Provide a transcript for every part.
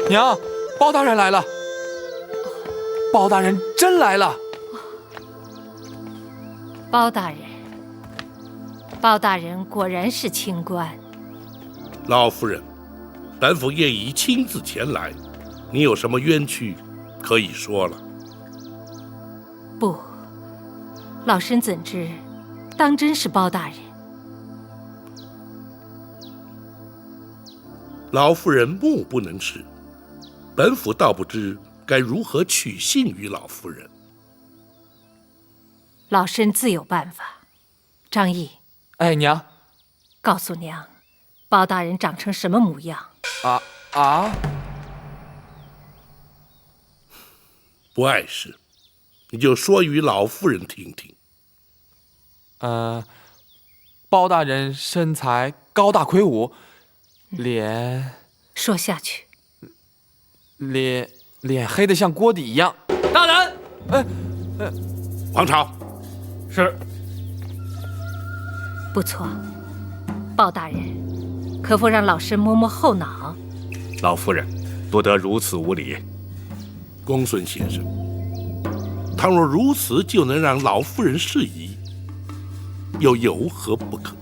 娘，包大人来了！包大人真来了！包大人，包大人果然是清官。老夫人，本府业已亲自前来，你有什么冤屈，可以说了。不，老身怎知，当真是包大人？老夫人目不能视，本府倒不知该如何取信于老夫人。老身自有办法。张毅，哎，娘，告诉娘，包大人长成什么模样？不碍事，你就说与老夫人听听。包大人身材高大魁梧，脸说下去。脸黑得像锅底一样。大人，王朝，是。不错，包大人，可否让老身摸摸后脑？老夫人，不得如此无礼。公孙先生，倘若如此就能让老夫人适宜，又有何不可？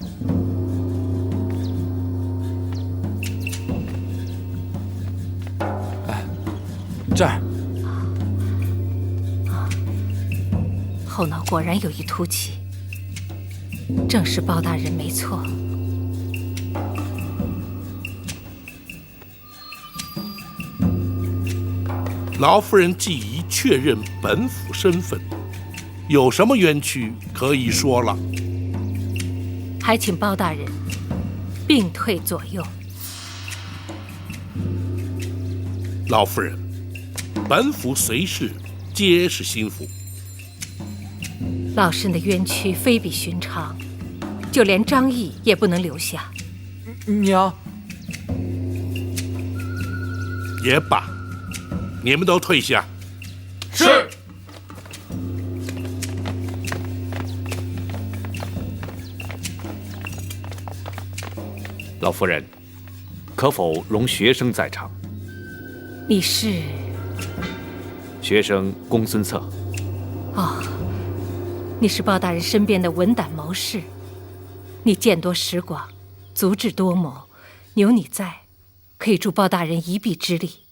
这儿，后脑果然有一凸起，正是包大人没错。老夫人既已确认本府身份，有什么冤屈可以说了？还请包大人并退左右。老夫人，本府随侍皆是心腹。老身的冤屈非比寻常，就连张毅也不能留下。娘，也罢，你们都退下。是。老夫人，可否容学生在场？你是？学生公孙策。哦，你是包大人身边的文胆谋士，你见多识广，足智多谋，有你在，可以助包大人一臂之力。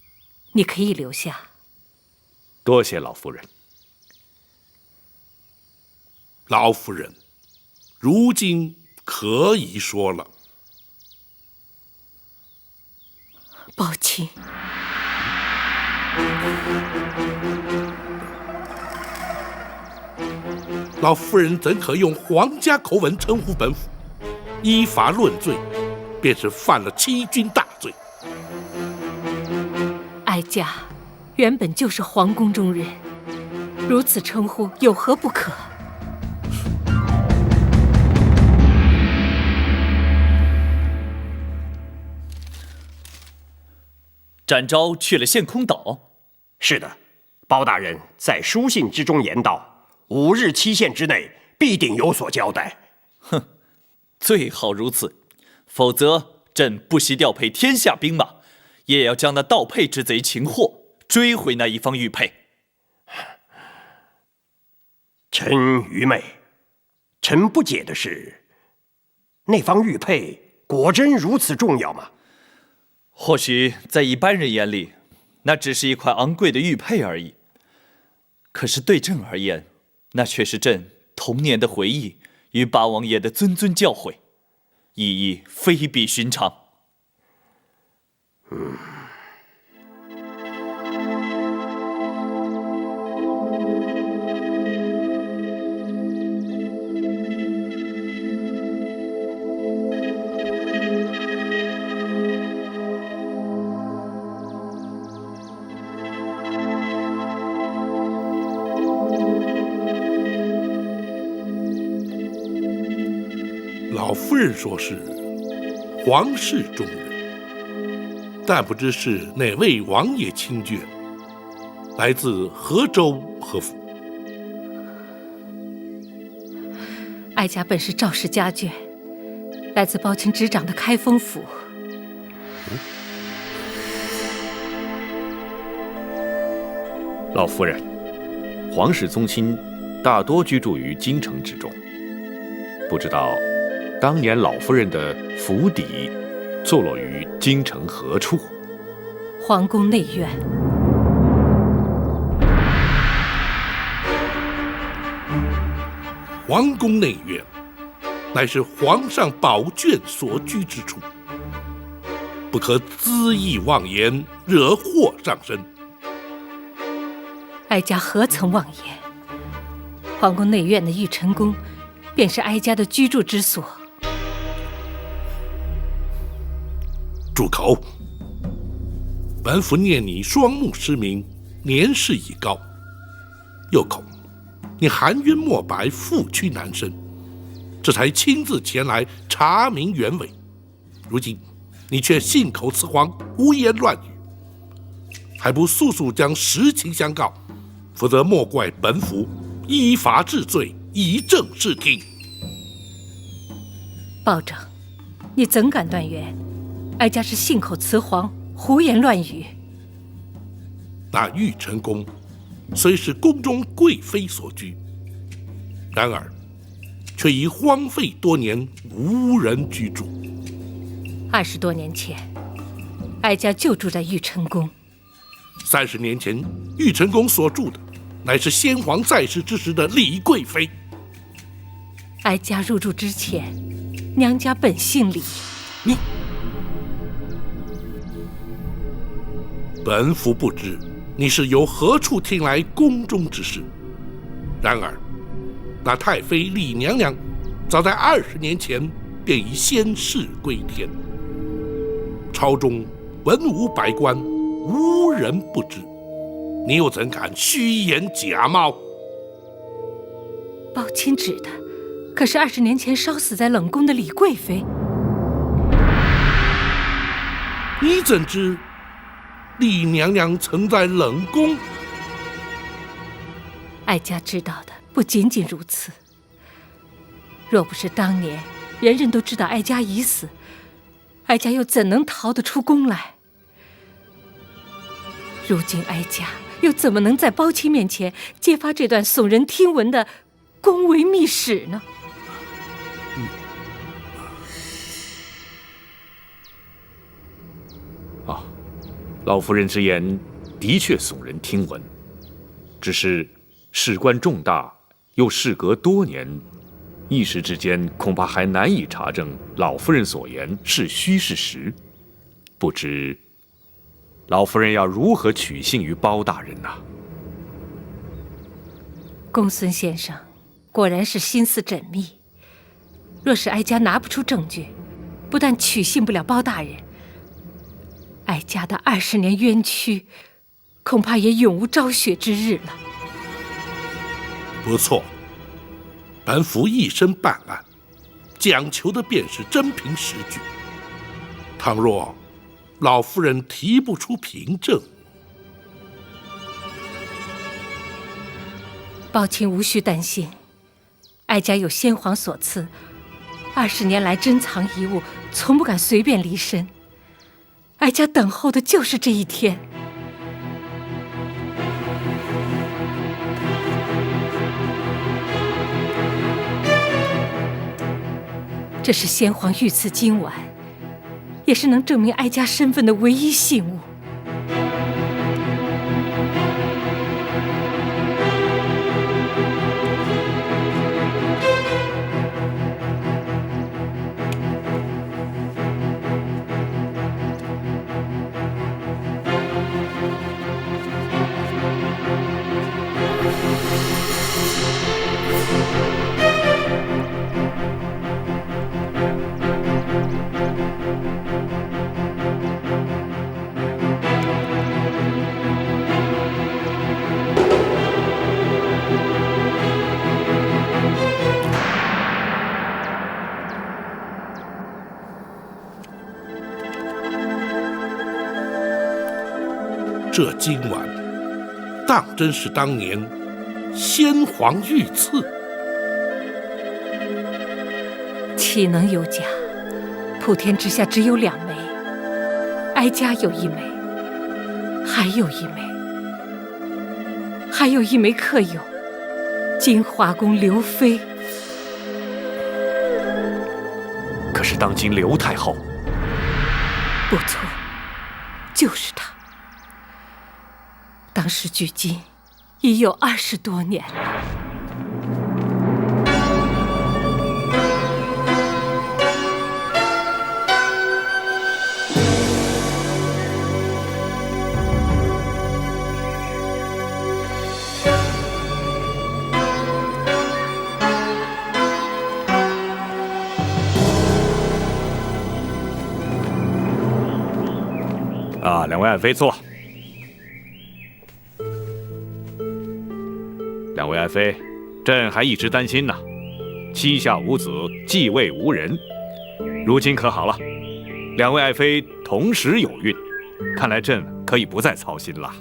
你可以留下。多谢老夫人。老夫人，如今可以说了。包青，老夫人怎可用皇家口吻称呼本府？依法论罪，便是犯了欺君大罪。哀家原本就是皇宫中人，如此称呼有何不可？展昭去了献空岛。是的，包大人在书信之中言道，5日期限之内必定有所交代。哼，最好如此，否则朕不惜调配天下兵马，也要将那盗配之贼擒获，追回那一方玉佩。臣愚昧，臣不解的是，那方玉佩果真如此重要吗？或许在一般人眼里，那只是一块昂贵的玉佩而已。可是对朕而言，那却是朕童年的回忆与八王爷的谆谆教诲，意义非比寻常。老夫人说是皇室中人，但不知是哪位王爷亲眷，来自何州何府？哀家本是赵氏家眷，来自包青执掌的开封府。老夫人，皇室宗亲大多居住于京城之中，不知道当年老夫人的府邸坐落于京城何处？皇宫内院。皇宫内院，乃是皇上宝眷所居之处，不可恣意妄言，惹祸上身。哀家何曾妄言？皇宫内院的玉晨宫，便是哀家的居住之所。住口！本府念你双目失明，年事已高，又恐你含冤莫白，负屈难伸，这才亲自前来查明原委。如今你却信口雌黄，胡言乱语，还不速速将实情相告，否则莫怪本府依法治罪，以正视听。保长，你怎敢断言哀家是信口雌黄，胡言乱语？那玉晨宫虽是宫中贵妃所居，然而却已荒废多年，无人居住。20多年前，哀家就住在玉晨宫。30年前，玉晨宫所住的乃是先皇在世之时的李贵妃。哀家入住之前，娘家本姓李。本府不知你是由何处听来宫中之事，然而那太妃李娘娘早在20年前便已仙逝归天，朝中文武百官无人不知，你又怎敢虚言假冒？宝钦指的可是20年前烧死在冷宫的李贵妃。你怎知李娘娘曾在冷宫？哀家知道的不仅仅如此。若不是当年人人都知道哀家已死，哀家又怎能逃得出宫来？如今哀家又怎么能在包钦面前揭发这段耸人听闻的宫闱秘史呢？老夫人之言的确耸人听闻，只是事关重大，又事隔多年，一时之间恐怕还难以查证老夫人所言是虚是实。不知老夫人要如何取信于包大人呐？公孙先生果然是心思缜密。若是哀家拿不出证据，不但取信不了包大人，哀家的20年冤屈，恐怕也永无昭雪之日了。不错，本府一生办案，讲求的便是真凭实据。倘若老夫人提不出凭证，宝钦无需担心，哀家有先皇所赐，20年来珍藏遗物，从不敢随便离身。哀家等候的就是这一天。这是先皇御赐金碗，也是能证明哀家身份的唯一信物。这金碗当真是当年先皇御赐？岂能有假？普天之下只有2枚，哀家有1枚，还有1枚。还有一枚客友，金华宫刘妃。可是当今刘太后，不错，就是她。当时距今已有20多年了。两位爱妃坐。两位爱妃，朕还一直担心呢，膝下无子，继位无人。如今可好了，两位爱妃同时有孕，看来朕可以不再操心了。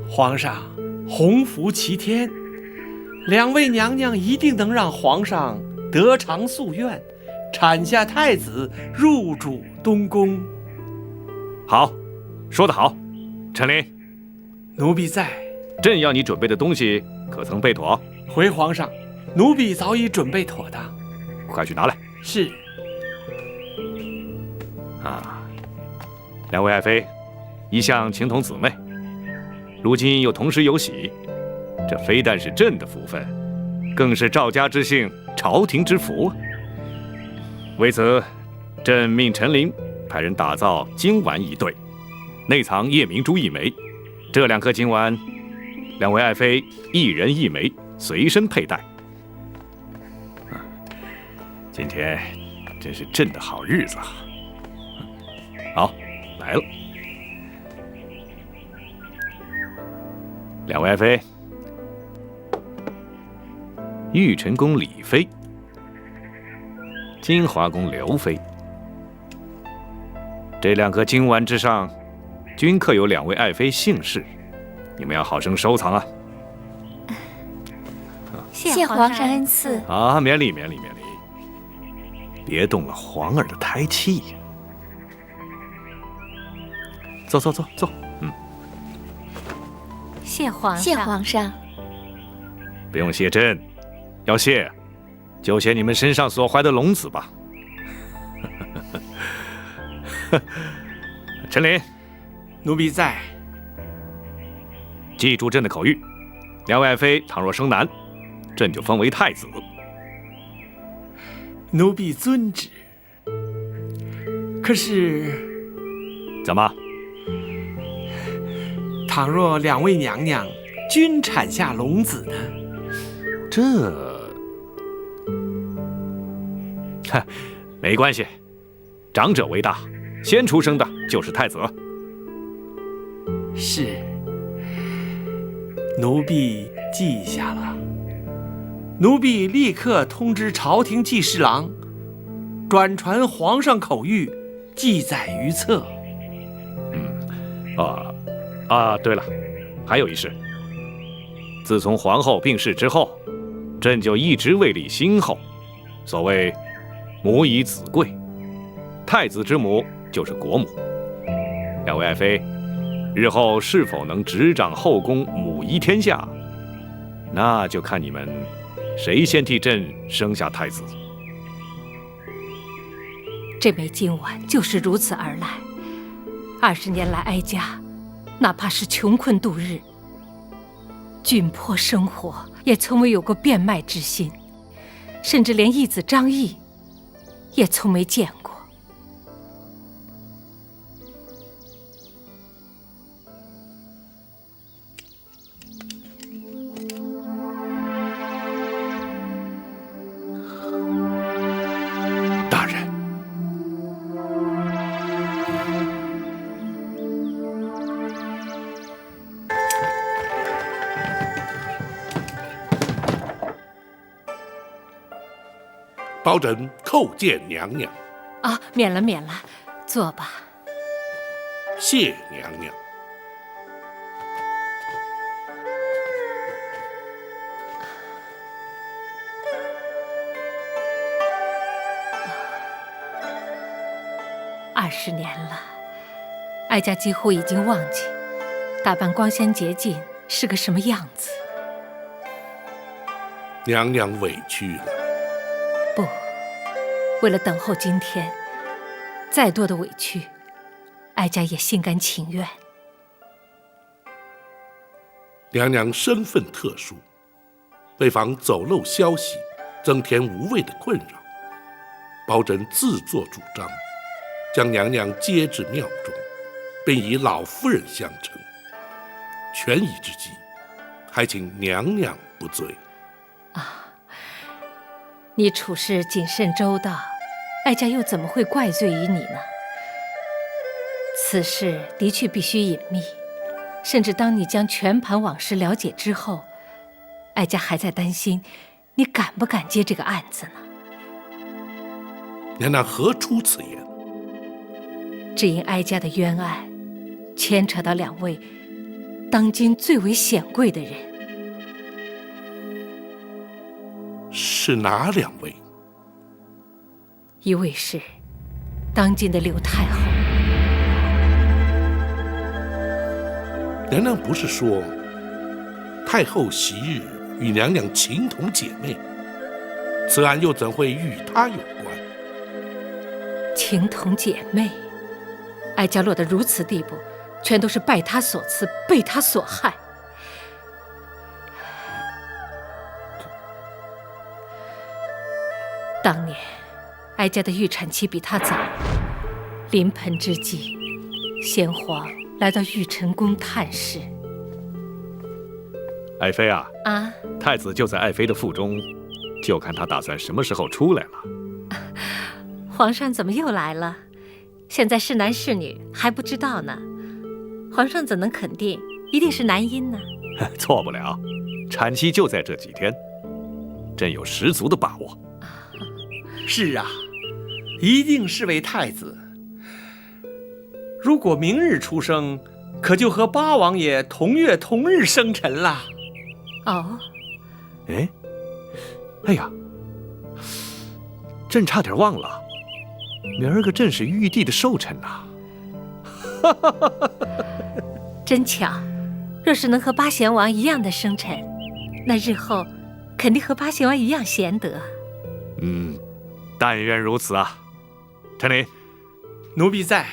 皇上，洪福齐天，两位娘娘一定能让皇上得偿夙愿，产下太子，入主东宫。好，说得好，陈琳，奴婢在。朕要你准备的东西可曾备妥？回皇上，奴婢早已准备妥当。快去拿来。是。两位爱妃，一向情同姊妹，如今又同时有喜，这非但是朕的福分，更是赵家之幸，朝廷之福啊！为此，朕命陈琳派人打造金丸一对，内藏夜明珠1枚。这2颗金丸，两位爱妃一人1枚，随身佩戴。今天真是朕的好日子啊！好，来了。两位爱妃，玉晨宫李妃，金华宫刘妃。这2颗金丸之上，均刻有两位爱妃姓氏，你们要好生收藏啊！谢皇上恩赐。啊，免礼免礼免礼，别动了皇儿的胎气。坐坐坐坐，谢皇上。谢皇上。不用谢朕，要谢就谢你们身上所怀的龙子吧。陈琳，奴婢在。记住朕的口谕，两位爱妃倘若生男，朕就封为太子。奴婢遵旨。可是，怎么？倘若两位娘娘均产下龙子呢？没关系，长者为大，先出生的就是太子。是，奴婢记下了。奴婢立刻通知朝廷记侍郎，转传皇上口谕，记载于册。对了，还有一事。自从皇后病逝之后，朕就一直位立新后。所谓母以子贵，太子之母就是国母。两位爱妃，日后是否能执掌后宫，母仪天下，那就看你们谁先替朕生下太子。这枚金丸就是如此而来。20年来，哀家哪怕是穷困度日，窘迫生活，也从未有过变卖之心，甚至连义子张毅也从没见过。大人，包拯叩见娘娘。啊，免了免了，坐吧。谢娘娘。20年了，哀家几乎已经忘记打扮光鲜洁净是个什么样子？娘娘委屈了。不，为了等候今天，再多的委屈，哀家也心甘情愿。娘娘身份特殊，为防走漏消息，增添无谓的困扰，包拯自作主张，将娘娘接至庙中，并以老夫人相称。权宜之计，还请娘娘不罪。你处事谨慎周到，哀家又怎么会怪罪于你呢？此事的确必须隐秘，甚至当你将全盘往事了解之后，哀家还在担心你敢不敢接这个案子呢？娘娘何出此言？只因哀家的冤案牵扯到2位当今最为显贵的人。是哪2位？一位是当今的柳太后。娘娘不是说太后昔日与娘娘情同姐妹，此案又怎会与她有关？情同姐妹，哀家落得如此地步，全都是拜她所赐，被她所害。当年，哀家的预产期比她早，临盆之际，先皇来到玉晨宫探视。爱妃啊，太子就在爱妃的腹中，就看他打算什么时候出来了。皇上怎么又来了？现在是男是女还不知道呢。皇上怎能肯定一定是男婴呢？错不了，产期就在这几天，朕有十足的把握。是啊，一定是位太子。如果明日出生，可就和八王爷同月同日生辰了。哦，哎呀，朕差点忘了，明儿个朕是玉帝的寿辰呐。真巧，若是能和八贤王一样的生辰，那日后肯定和八贤王一样贤德。但愿如此啊。陈琳，奴婢在。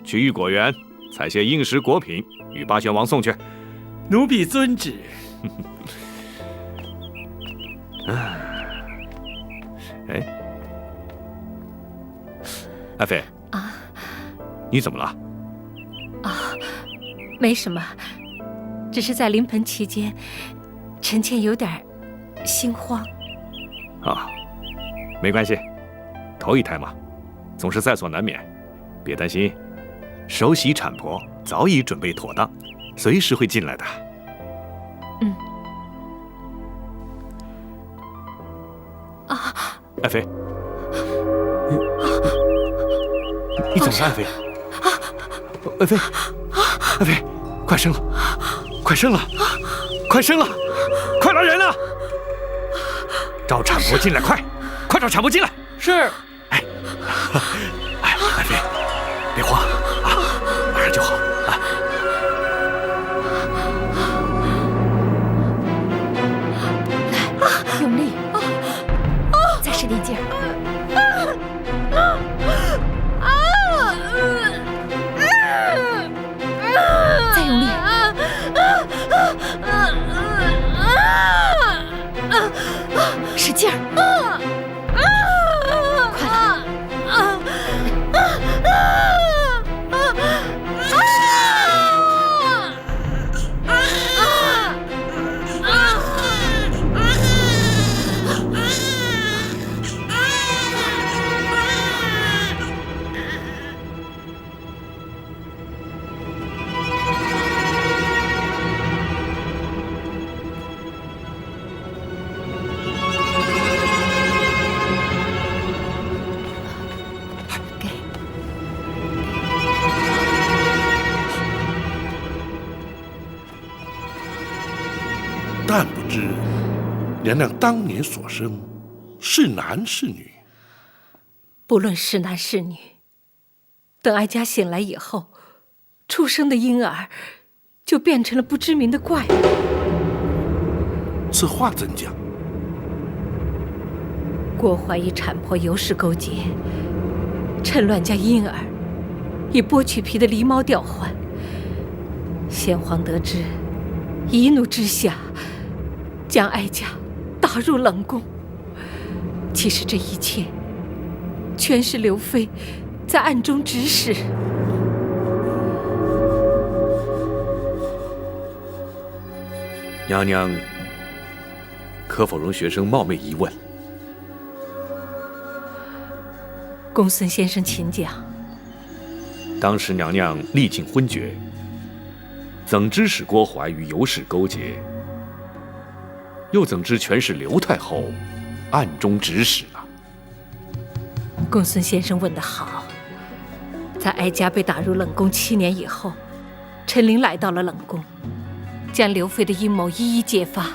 去玉果园采些应时果品，与八贤王送去。奴婢遵旨。爱妃啊，你怎么了？没什么，只是在临盆期间，臣妾有点心慌。没关系，头一胎嘛，总是在所难免，别担心。首席产婆早已准备妥当，随时会进来的。爱妃，你怎么了，爱妃？爱妃，爱妃，快生了，快生了，快生了，快来人啊！找产婆进来，快找产婆进来！是。爱妃，别慌啊，马上就好啊。来，用力，再使点劲儿。再用力。使劲儿。但不知娘娘当年所生是男是女？不论是男是女，等哀家醒来以后，出生的婴儿就变成了不知名的怪物。此话怎讲？郭槐与产婆尤氏勾结，趁乱将婴儿以剥去皮的狸猫调换。先皇得知，一怒之下，将哀家打入冷宫。其实这一切，全是刘妃在暗中指使。娘娘，可否容学生冒昧一问？公孙先生，请讲。当时娘娘历尽昏厥，怎知使郭槐与尤氏勾结？又怎知全是刘太后暗中指使呢？公孙先生问得好。在哀家被打入冷宫7年以后，陈琳来到了冷宫，将刘妃的阴谋一一揭发。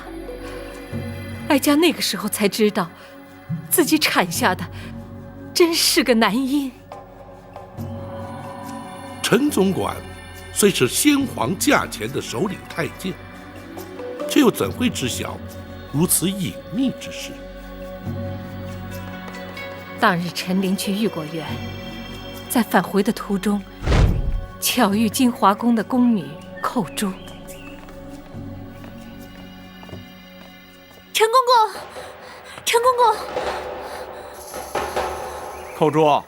哀家那个时候才知道，自己产下的真是个男婴。陈总管虽是先皇驾前的首领太监，却又怎会知晓如此隐秘之事？当日陈琳去玉果园，在返回的途中，巧遇金华宫的宫女寇珠。陈公公，陈公公，寇珠，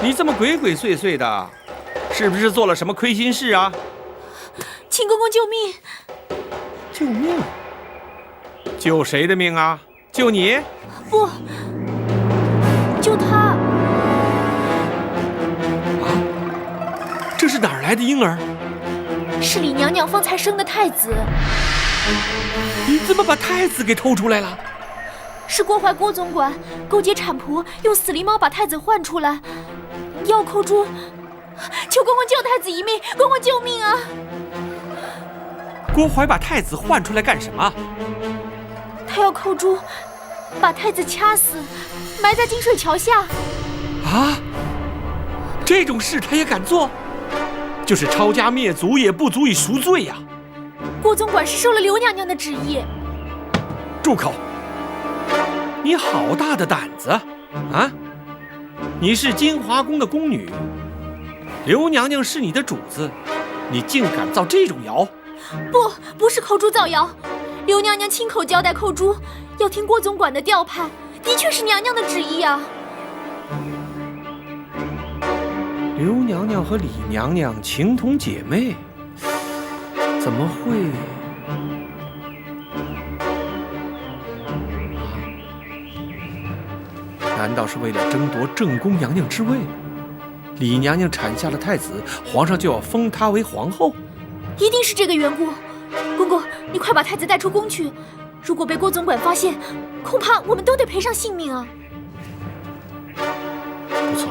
你这么鬼鬼祟祟的，是不是做了什么亏心事啊？请公公救命！救命？救谁的命啊？救你？不，救他！这是哪儿来的婴儿？是李娘娘方才生的太子。你怎么把太子给偷出来了？是郭槐郭总管勾结产婆，用死狸猫把太子换出来，要寇珠。求公公救太子一命，公公救命啊！郭槐把太子换出来干什么？他要寇珠把太子掐死，埋在金水桥下。啊！这种事他也敢做？就是抄家灭族也不足以赎罪呀！郭总管是受了刘娘娘的旨意。住口！你好大的胆子啊！你是金华宫的宫女，刘娘娘是你的主子，你竟敢造这种谣？不是寇珠造谣，刘娘娘亲口交代寇珠要听郭总管的调派，的确是娘娘的旨意啊。刘娘娘和李娘娘情同姐妹，怎么会？难道是为了争夺正宫娘娘之位？李娘娘产下了太子，皇上就要封她为皇后？一定是这个缘故。公公，你快把太子带出宫去，如果被郭总管发现，恐怕我们都得赔上性命啊。不错，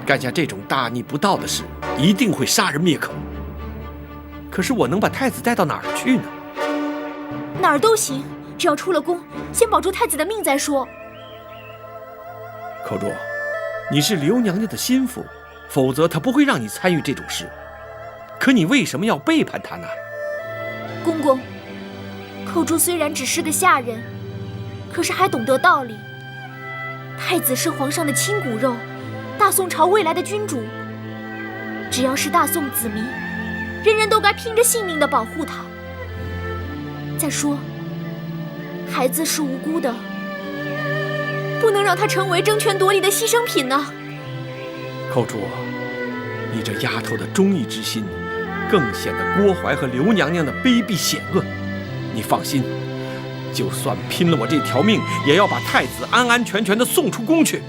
干下这种大逆不道的事，一定会杀人灭口。可是我能把太子带到哪儿去呢？哪儿都行，只要出了宫，先保住太子的命再说。寇珠，你是刘娘娘的心腹，否则她不会让你参与这种事。可你为什么要背叛她呢？公公，寇珠虽然只是个下人，可是还懂得道理。太子是皇上的亲骨肉，大宋朝未来的君主。只要是大宋子民，人人都该拼着性命地保护他。再说，孩子是无辜的，不能让他成为争权夺利的牺牲品呢。寇珠，你这丫头的忠义之心，更显得郭槐和刘娘娘的卑鄙险恶。你放心，就算拼了我这条命，也要把太子安安全全地送出宫去。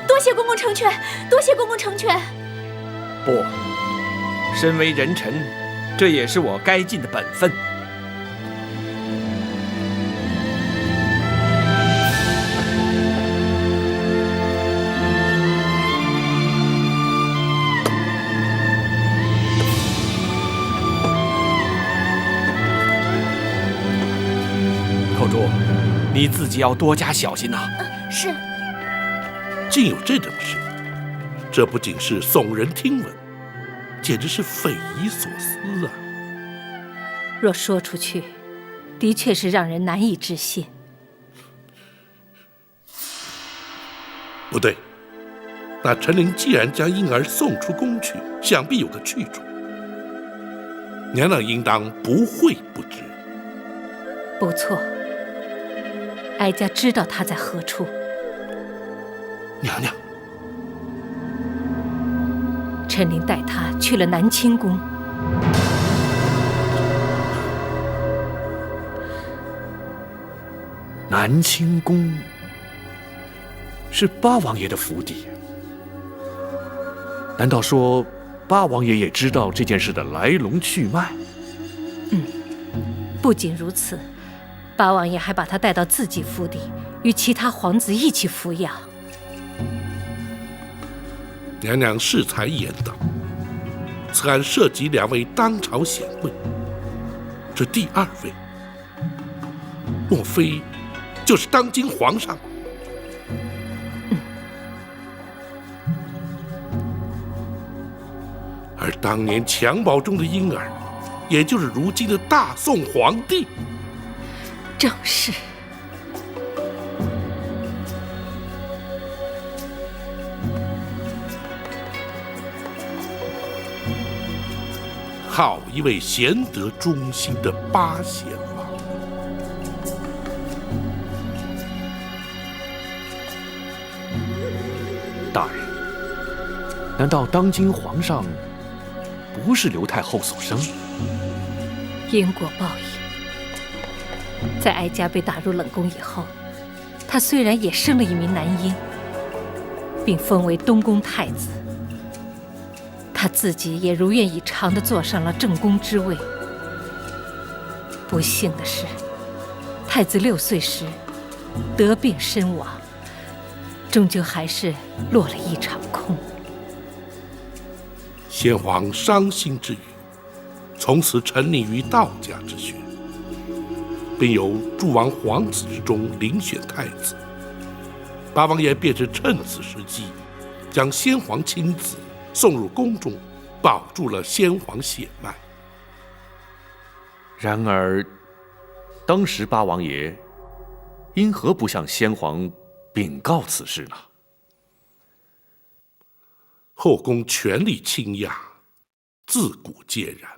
多谢公公成全，多谢公公成全。不，身为人臣，这也是我该尽的本分。寇珠，你自己要多加小心呐。是。竟有这种事，这不仅是耸人听闻，简直是匪夷所思啊！若说出去，的确是让人难以置信。不对，那陈琳既然将婴儿送出宫去，想必有个去处。娘娘应当不会不知。不错，哀家知道他在何处。娘娘，陈琳带他去了南清宫。南清宫是八王爷的府邸，难道说八王爷也知道这件事的来龙去脉？不仅如此，八王爷还把他带到自己府邸，与其他皇子一起抚养。娘娘适才言道，此案涉及2位当朝显贵，这第2位，莫非就是当今皇上？而当年襁褓中的婴儿，也就是如今的大宋皇帝。正是。好一位贤德忠心的八贤王！大人，难道当今皇上不是刘太后所生？因果报应。在哀家被打入冷宫以后，他虽然也生了一名男婴，并封为东宫太子，他自己也如愿以偿地坐上了正宫之位。不幸的是，太子6岁时得病身亡，终究还是落了一场空。先皇伤心之余，从此沉溺于道家之学，并由诸王皇子之中遴选太子。八王爷便是趁此时机，将先皇亲子送入宫中，保住了先皇血脉。然而，当时八王爷因何不向先皇禀告此事呢？后宫权力倾轧，自古皆然。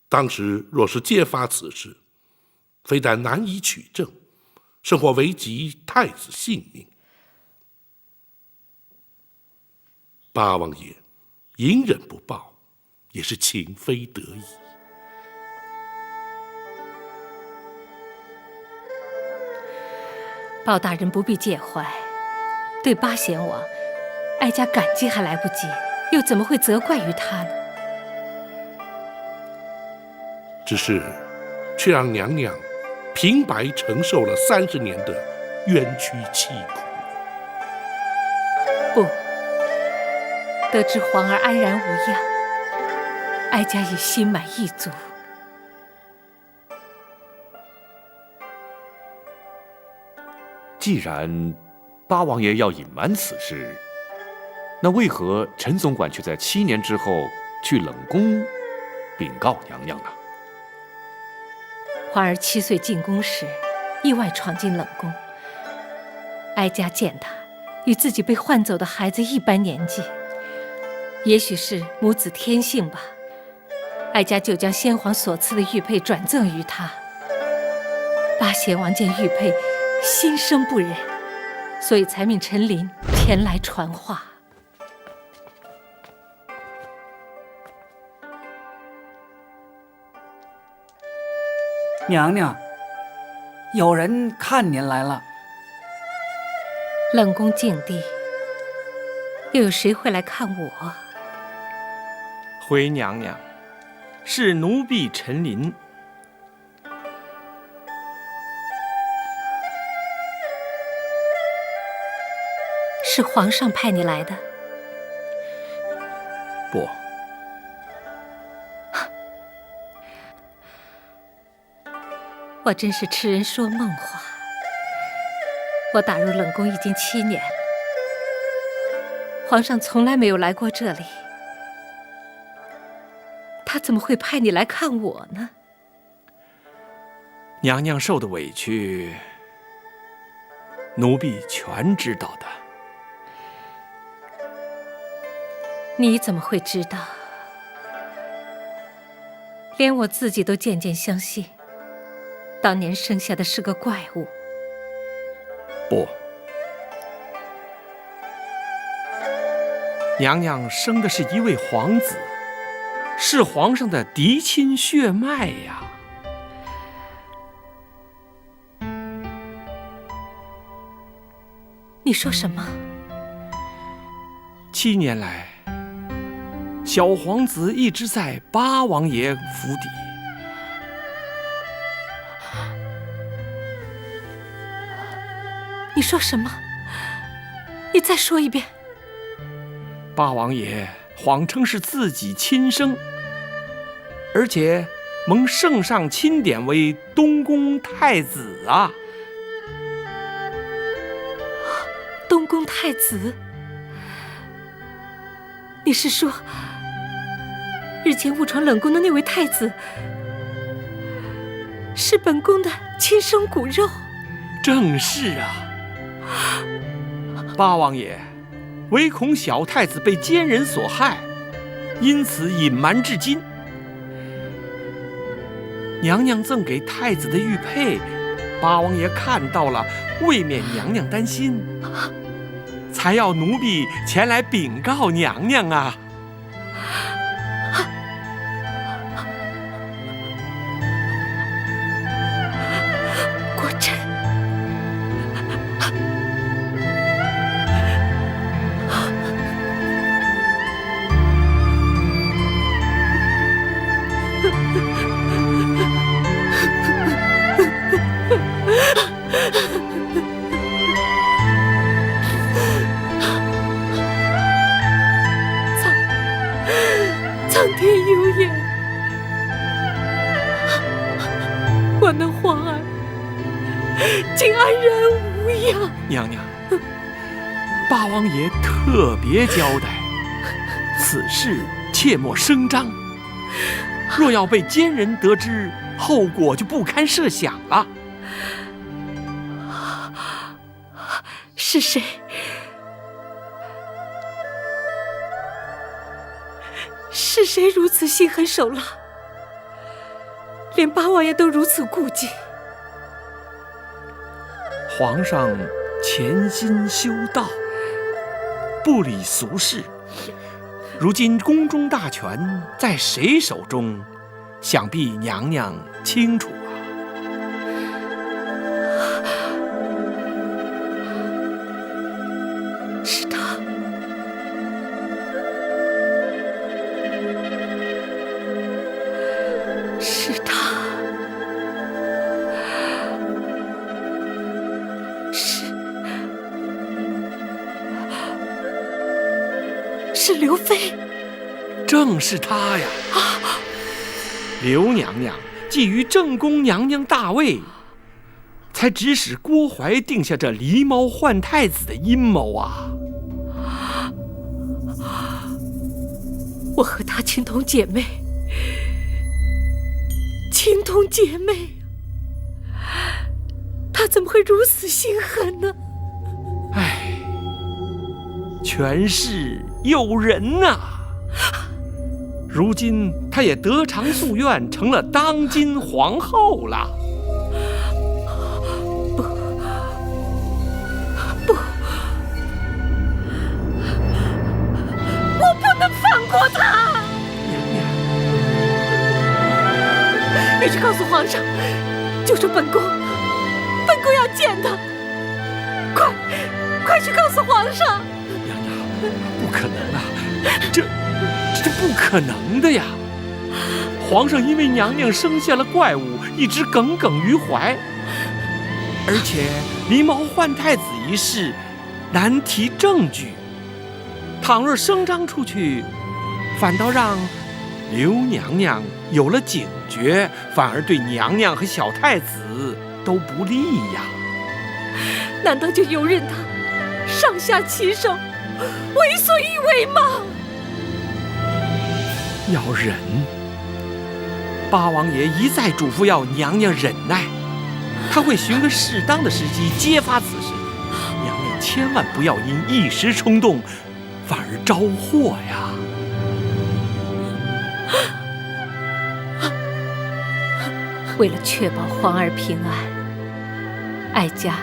当时若是揭发此事，非但难以取证，甚或危及太子性命。八王爷隐忍不报，也是情非得已。包大人不必介怀，对八贤王，哀家感激还来不及，又怎么会责怪于他呢？只是，却让娘娘平白承受了30年的冤屈凄苦。不，得知皇儿安然无恙，哀家已心满意足。既然八王爷要隐瞒此事，那为何陈总管却在7年之后去冷宫禀告娘娘呢？皇儿7岁进宫时，意外闯进冷宫。哀家见他与自己被换走的孩子一般年纪，也许是母子天性吧。哀家就将先皇所赐的玉佩转赠于他。八贤王见玉佩，心生不忍，所以才命陈琳前来传话。娘娘，有人看您来了。冷宫静地，又有谁会来看我？回娘娘，是奴婢陈琳。是皇上派你来的？不，我真是痴人说梦话。我打入冷宫已经7年了，皇上从来没有来过这里，他怎么会派你来看我呢？娘娘受的委屈，奴婢全知道的。你怎么会知道？连我自己都渐渐相信，当年生下的是个怪物。不，娘娘生的是一位皇子，是皇上的嫡亲血脉呀。你说什么7年来，小皇子一直在八王爷府邸。你说什么？你再说一遍。八王爷谎称是自己亲生，而且蒙圣上钦点为东宫太子啊。东宫太子？你是说，日前误闯冷宫的那位太子，是本宫的亲生骨肉？正是啊。八王爷唯恐小太子被奸人所害，因此隐瞒至今。娘娘赠给太子的玉佩，八王爷看到了，未免娘娘担心，才要奴婢前来禀告娘娘啊。果真。苍天有眼，我那皇儿竟安然无恙。娘娘，八王爷特别交代，此事切莫声张，若要被奸人得知，后果就不堪设想了。是谁？是谁如此心狠手辣，连八王爷都如此顾忌？皇上潜心修道，不理俗事，如今宫中大权在谁手中，想必娘娘清楚啊。是他。是他。是刘妃。正是他呀！刘娘娘觊觎正宫娘娘大位，才指使郭槐定下这狸猫换太子的阴谋啊！我和她情同姐妹，情同姐妹，她怎么会如此心狠呢？唉，权势诱人呐！如今她也得偿夙愿，成了当今皇后了。不，我不能放过她！娘娘，你去告诉皇上，就说本宫要见他。快去告诉皇上！娘娘，不可能啊！这不可能的呀！皇上因为娘娘生下了怪物，一直耿耿于怀。而且狸猫换太子一事难提证据，倘若声张出去，反倒让刘娘娘有了警觉，反而对娘娘和小太子都不利呀。难道就由任他上下其手，为所欲为吗？要忍，八王爷一再嘱咐要娘娘忍耐，他会寻个适当的时机揭发此事。娘娘千万不要因一时冲动，反而招祸呀！为了确保皇儿平安，哀家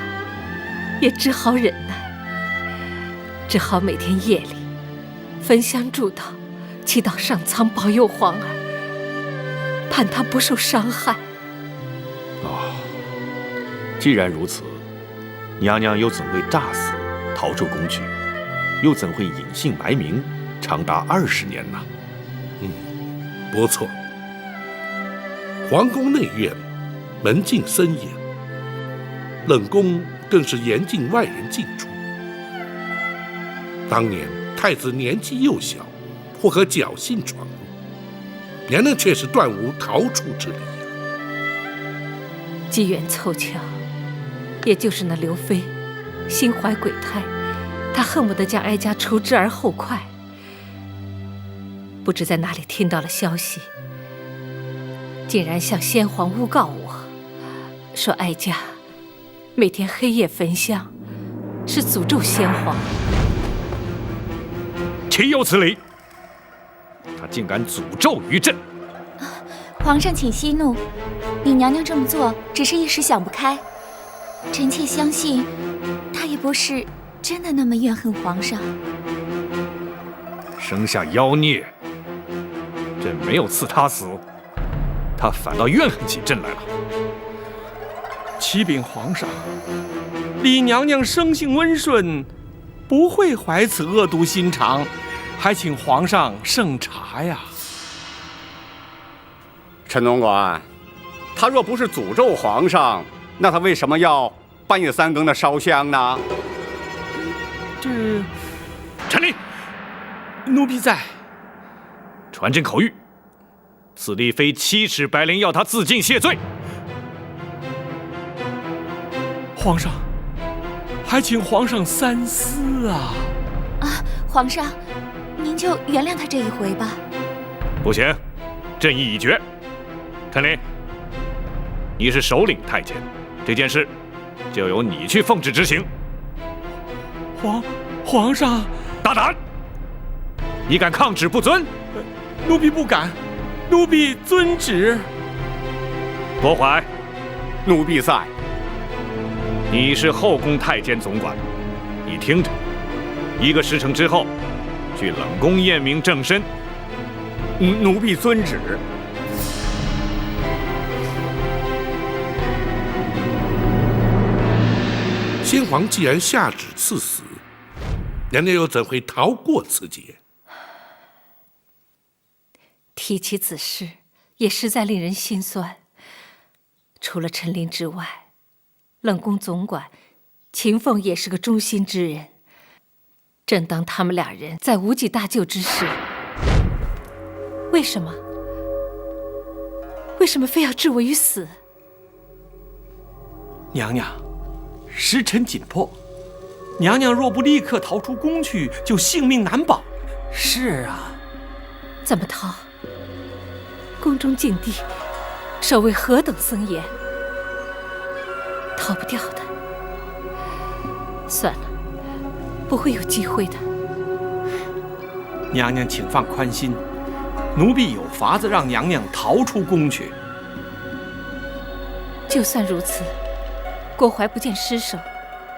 也只好忍耐，只好每天夜里焚香祝祷，祈祷上苍保佑皇儿，盼他不受伤害。既然如此，娘娘又怎会诈死逃出宫去，又怎会隐姓埋名长达20年呢？不错。皇宫内院门禁森严，冷宫更是严禁外人进出。当年太子年纪幼小，或可侥幸闯入，娘娘却是断无逃出之理。机缘凑巧，也就是那刘妃心怀鬼胎，她恨不得将哀家除之而后快。不知在哪里听到了消息，竟然向先皇诬告我，说哀家每天黑夜焚香，是诅咒先皇。岂有此理！他竟敢诅咒于朕！皇上请息怒，你娘娘这么做只是一时想不开，臣妾相信她也不是真的那么怨恨皇上。生下妖孽，朕没有赐他死，他反倒怨恨起朕来了。启禀皇上，李娘娘生性温顺，不会怀此恶毒心肠，还请皇上圣察呀。陈总管，他若不是诅咒皇上，那他为什么要半夜3更的烧香呢？陈琳，奴婢在。传朕口谕，此地非7尺白绫要他自尽谢罪。皇上，还请皇上三思啊！皇上，您就原谅他这一回吧。不行，朕意已决。陈琳，你是首领太监，这件事就由你去奉旨执行。皇上，大胆！你敢抗旨不遵？奴婢不敢，奴婢遵旨。郭槐，奴婢在。你是后宫太监总管，你听着，1个时辰之后，去冷宫验明正身。奴婢遵旨。先皇既然下旨赐死，娘娘又怎会逃过此劫？提起此事，也实在令人心酸。除了陈琳之外，冷宫总管秦凤也是个忠心之人。正当他们2人在无计搭救之时，为什么非要置我于死？娘娘，时辰紧迫，娘娘若不立刻逃出宫去，就性命难保。是啊，怎么逃？宫中禁地，守卫何等森严，逃不掉的。算了，不会有机会的。娘娘请放宽心，奴婢有法子让娘娘逃出宫去。就算如此，郭槐不见尸首，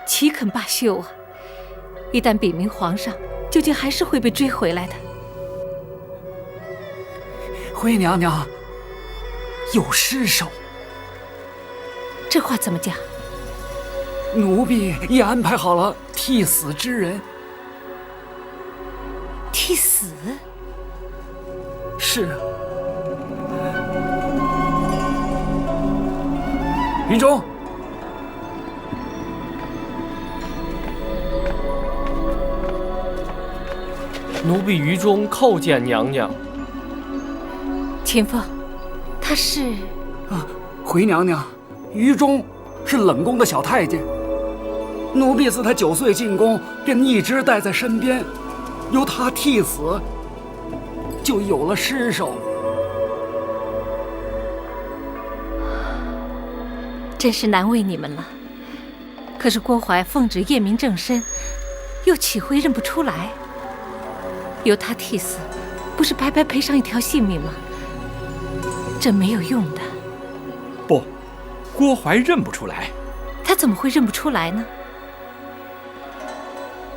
岂肯罢休啊？一旦禀明皇上，究竟还是会被追回来的。回娘娘，有尸首。这话怎么讲？奴婢已安排好了替死之人。替死？是啊。云中，奴婢于中叩见娘娘。秦凤，他是？回娘娘，于中是冷宫的小太监。奴婢自他9岁进宫，便一直带在身边，由他替死，就有了尸首。真是难为你们了。可是郭槐奉旨验明正身，又岂会认不出来？由他替死，不是白白赔上一条性命吗？这没有用的。不，郭槐认不出来。他怎么会认不出来呢？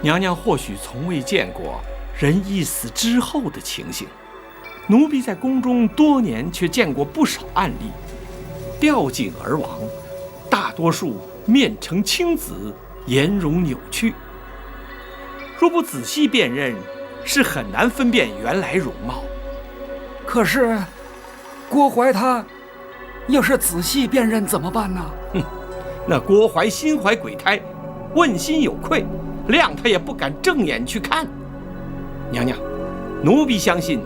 娘娘或许从未见过人一死之后的情形，奴婢在宫中多年，却见过不少案例，吊颈而亡，大多数面呈青紫，颜容扭曲。若不仔细辨认，是很难分辨原来容貌。可是，郭槐他要是仔细辨认怎么办呢？那郭槐心怀鬼胎，问心有愧，谅他也不敢正眼去看。娘娘，奴婢相信，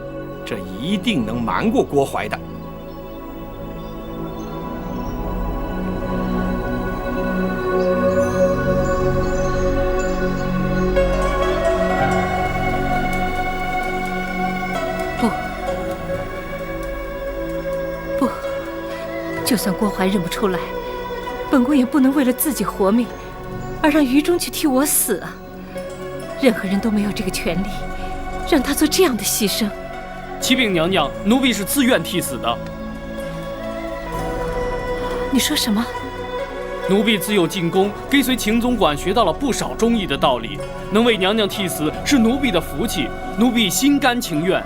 这一定能瞒过郭槐的。不，就算郭槐认不出来，本宫也不能为了自己活命，而让于中去替我死啊！任何人都没有这个权利，让他做这样的牺牲。启禀娘娘，奴婢是自愿替死的。你说什么？奴婢自幼进宫，跟随秦总管学到了不少忠义的道理，能为娘娘替死是奴婢的福气，奴婢心甘情愿。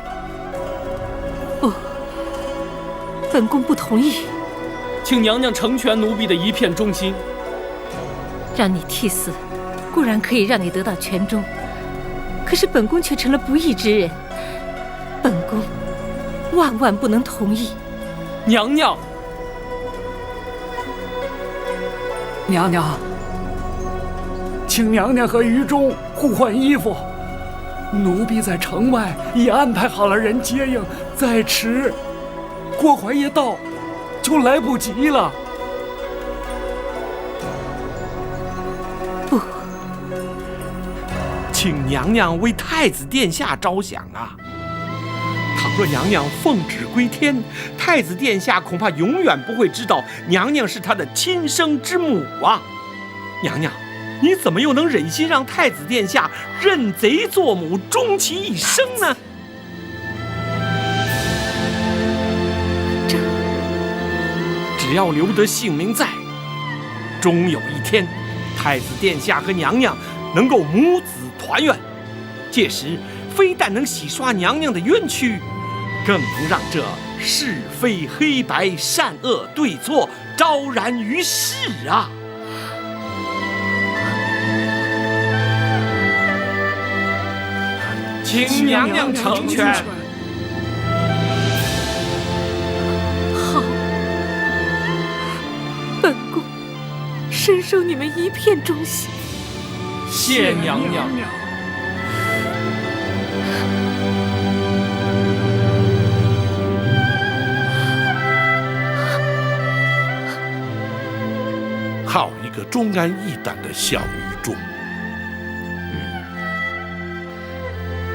不，本宫不同意。请娘娘成全奴婢的一片忠心。让你替死，固然可以让你得到全忠，可是本宫却成了不义之人，本宫万万不能同意。娘娘，娘娘，请娘娘和于中互换衣服。奴婢在城外已安排好了人接应，再迟，郭槐一到就来不及了。不，请娘娘为太子殿下着想啊！倘若娘娘奉旨归天，太子殿下恐怕永远不会知道娘娘是他的亲生之母啊！娘娘，你怎么又能忍心让太子殿下认贼作母，终其一生呢？只要留得性命在，终有一天，太子殿下和娘娘能够母子团圆。届时，非但能洗刷娘娘的冤屈，更能让这是非黑白、善恶对错昭然于世啊！请娘娘成全。好，本宫深受你们一片忠心。谢娘娘。好一个忠肝义胆的小于中！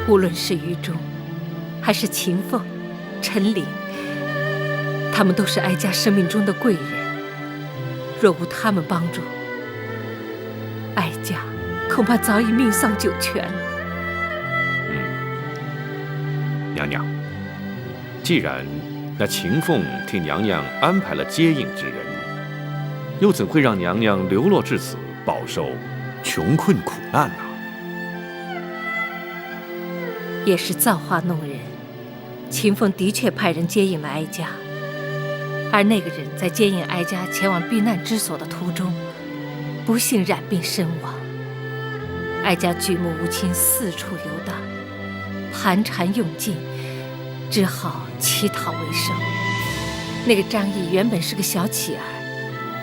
无论是于中，还是秦凤、陈琳，他们都是哀家生命中的贵人。若无他们帮助，哀家恐怕早已命丧九泉了。娘娘，既然那秦凤替娘娘安排了接应之人，又怎会让娘娘流落至此，饱受穷困苦难呢？也是造化弄人，秦凤的确派人接应了哀家，而那个人在接应哀家前往避难之所的途中，不幸染病身亡。哀家举目无亲，四处游荡，盘缠用尽，只好乞讨为生。那个张毅原本是个小乞儿，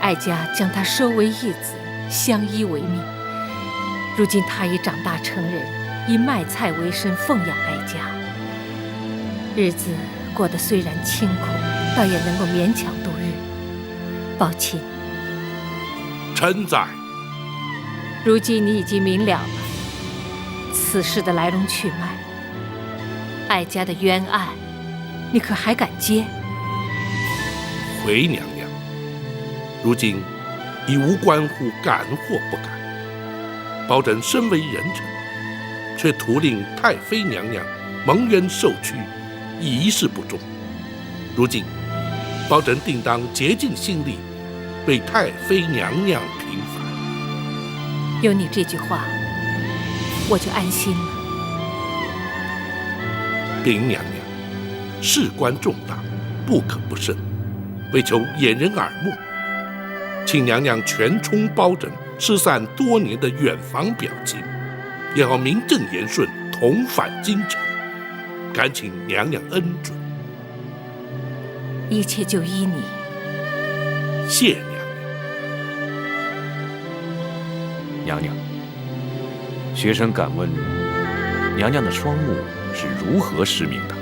哀家将他收为义子，相依为命。如今他已长大成人，以卖菜为生，奉养哀家。日子过得虽然清苦，倒也能够勉强度日。宝琴，臣在。如今你已经明了了此事的来龙去脉，哀家的冤案，你可还敢接？回娘娘，如今已无关乎敢或不敢。包拯身为人臣，却图令太妃娘娘蒙冤受屈，一事不忠。如今，包拯定当竭尽心力，为太妃娘娘平反。有你这句话，我就安心了。禀娘娘，事关重大，不可不慎。为求掩人耳目，请娘娘全充包拯失散多年的远房表亲，也好名正言顺同返京城。恳请娘娘恩准。一切就依你。谢娘娘。娘娘，学生敢问，娘娘的双目是如何失明的？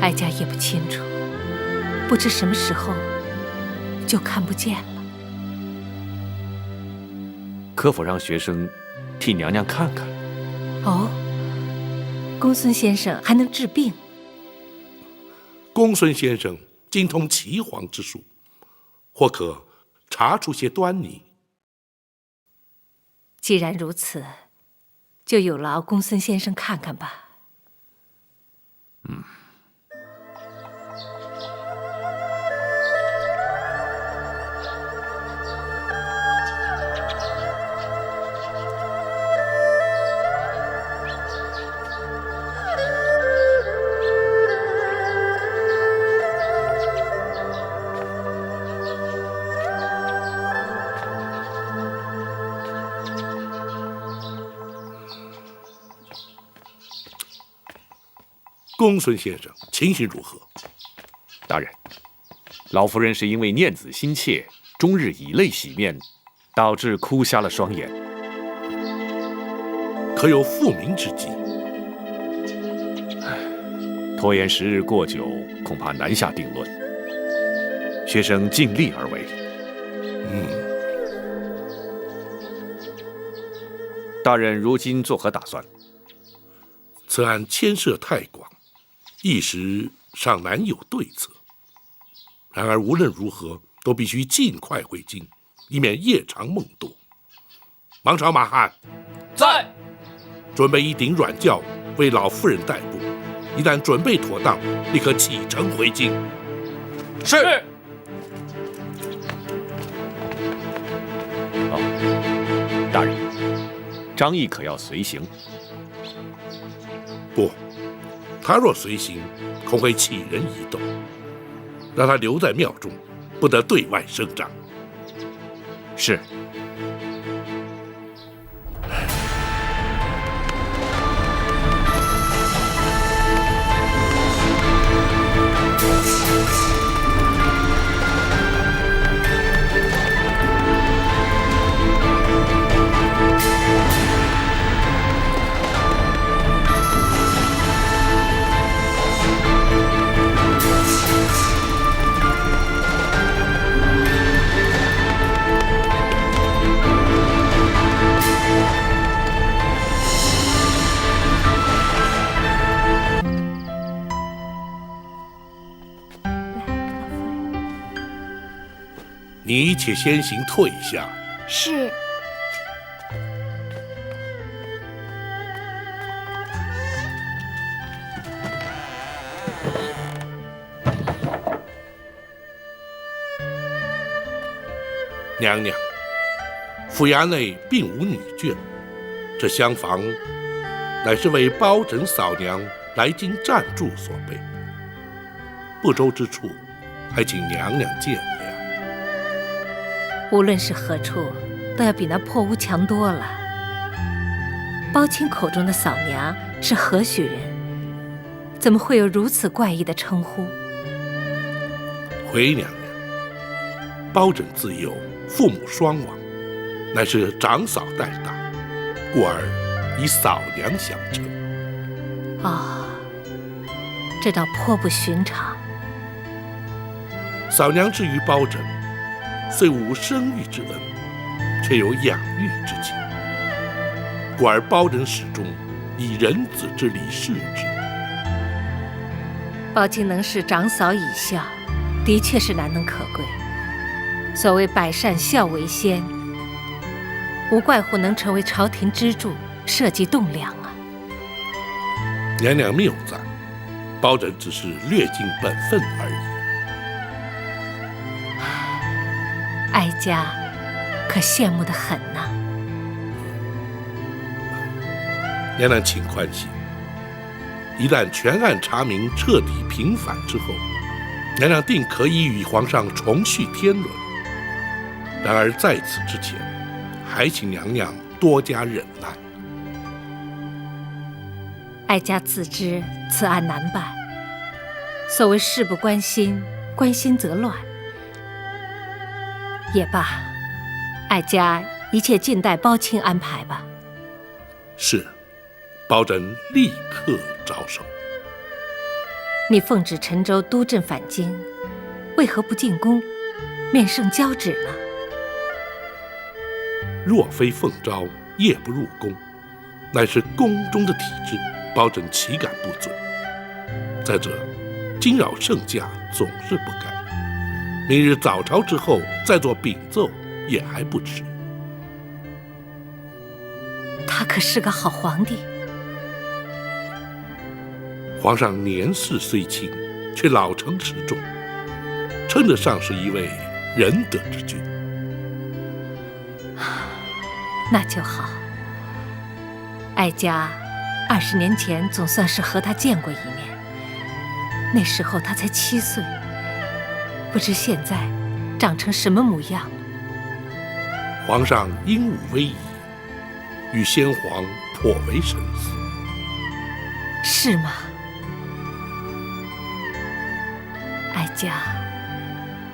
哀家也不清楚，不知什么时候就看不见了。可否让学生替娘娘看看？哦，公孙先生还能治病？公孙先生精通岐黄之术，或可查出些端倪。既然如此，就有劳公孙先生看看吧。公孙先生情形如何？大人，老夫人是因为念子心切，终日以泪洗面，导致哭瞎了双眼。可有复明之计？拖延时日过久，恐怕难下定论。学生尽力而为。大人如今作何打算？此案牵涉太广，一时尚难有对策。然而无论如何，都必须尽快回京，以免夜长梦多。王朝马汉在，准备一顶软轿为老夫人代步，一旦准备妥当，立刻启程回京。是。大人，张毅可要随行？不，他若随行，恐会起人疑窦。让他留在庙中，不得对外声张。是。你且先行退下。是。娘娘，府衙内并无女眷，这厢房乃是为包拯嫂娘来京暂住所备，不周之处，还请娘娘见谅。无论是何处，都要比那破屋强多了。包钦口中的嫂娘是何许人？怎么会有如此怪异的称呼？回娘娘，包拯自幼父母双亡，乃是长嫂带大，故而以嫂娘相称。哦，这倒颇不寻常。嫂娘至于包拯，虽无生育之恩，却有养育之情，故而包拯始终以人子之礼视之。包钦能视长嫂以孝，的确是难能可贵。所谓百善孝为先，无怪乎能成为朝廷支柱，社稷栋梁啊。娘娘谬赞，包拯只是略尽本分而已。哀家可羡慕得很呐。娘娘请宽心，一旦全案查明，彻底平反之后，娘娘定可以与皇上重续天伦。然而在此之前，还请娘娘多加忍耐。哀家自知此案难办，所谓事不关心，关心则乱。也罢，哀家一切静待包钦安排吧。是，包拯立刻着手。你奉旨陈州督镇返京，为何不进宫面圣交旨呢？若非奉诏，夜不入宫，乃是宫中的体制，包拯岂敢不遵？再者，惊扰圣驾总是不该。明日早朝之后再做禀奏，也还不迟。他可是个好皇帝。皇上年事虽轻，却老成持重，称得上是一位仁德之君。那就好。哀家20年前总算是和他见过一面，那时候他才7岁。不知现在长成什么模样。皇上英武威仪，与先皇颇为神似。是吗？哀家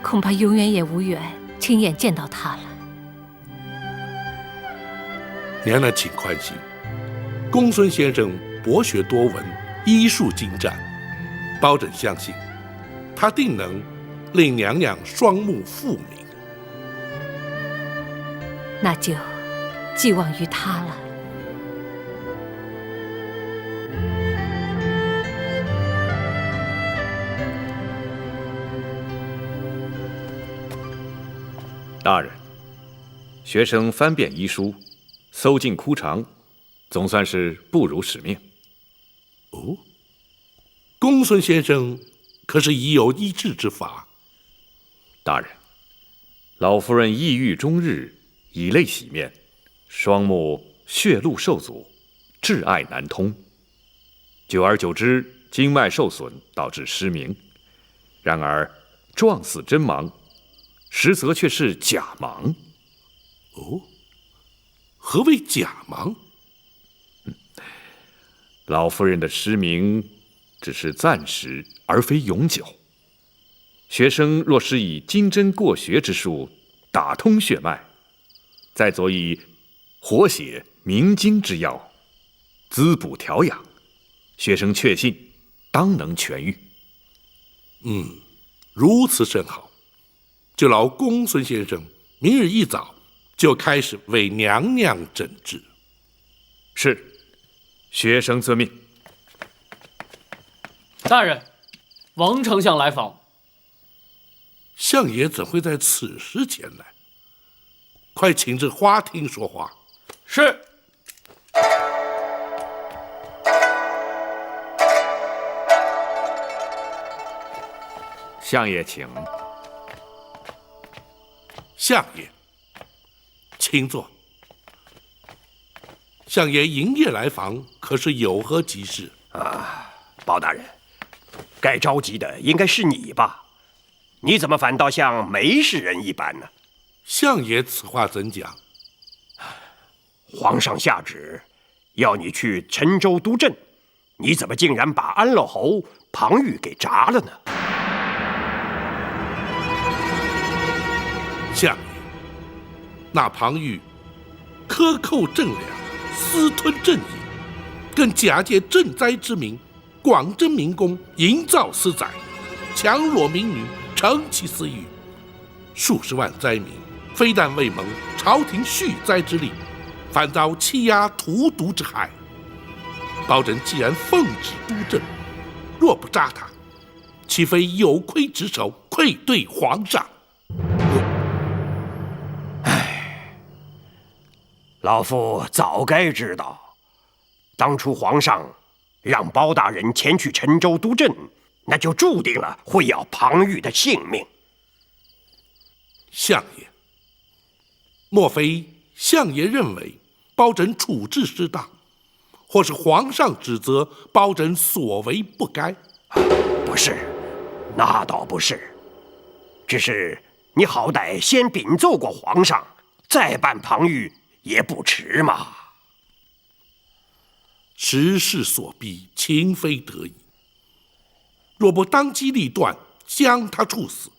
恐怕永远也无缘亲眼见到他了。娘娘请宽心，公孙先生博学多闻，医术精湛，包拯相信他定能令娘娘双目复明。那就寄望于他了。大人，学生翻遍医书，搜尽枯肠，总算是不辱使命。哦，公孙先生可是已有医治之法？大人，老夫人抑郁终日，以泪洗面，双目血路受阻，挚爱难通。久而久之，经脉受损，导致失明。然而状似真盲，实则却是假盲。哦，何谓假盲？老夫人的失明只是暂时，而非永久。学生若是以金针过穴之术打通血脉，再佐以活血明经之药，滋补调养，学生确信当能痊愈。如此甚好，就劳公孙先生明日一早就开始为娘娘诊治。是，学生遵命。大人，王丞相来访。相爷怎会在此时前来？快请至花厅说话。是。相爷请。相爷，请坐。相爷营夜来访，可是有何急事？包大人，该着急的应该是你吧？你怎么反倒像没事人一般呢？相爷此话怎讲？皇上下旨要你去陈州督镇，你怎么竟然把安乐侯庞玉给铡了呢？相爷，那庞玉克扣赈粮，私吞赈银，更假借赈灾之名，广征民工，营造私宰，强裸民女，成其私欲。数十万灾民非但未蒙朝廷恤灾之力，反遭欺压荼毒之害。包拯既然奉旨督政，若不扎他，岂非有亏职守，愧对皇上？老夫早该知道，当初皇上让包大人前去陈州督阵，那就注定了会要庞玉的性命。相爷，莫非相爷认为包拯处置失当，或是皇上指责包拯所为不该？不是，那倒不是，只是你好歹先禀奏过皇上，再办庞玉也不迟嘛。时势所逼，情非得已。若不当机立断将他处死，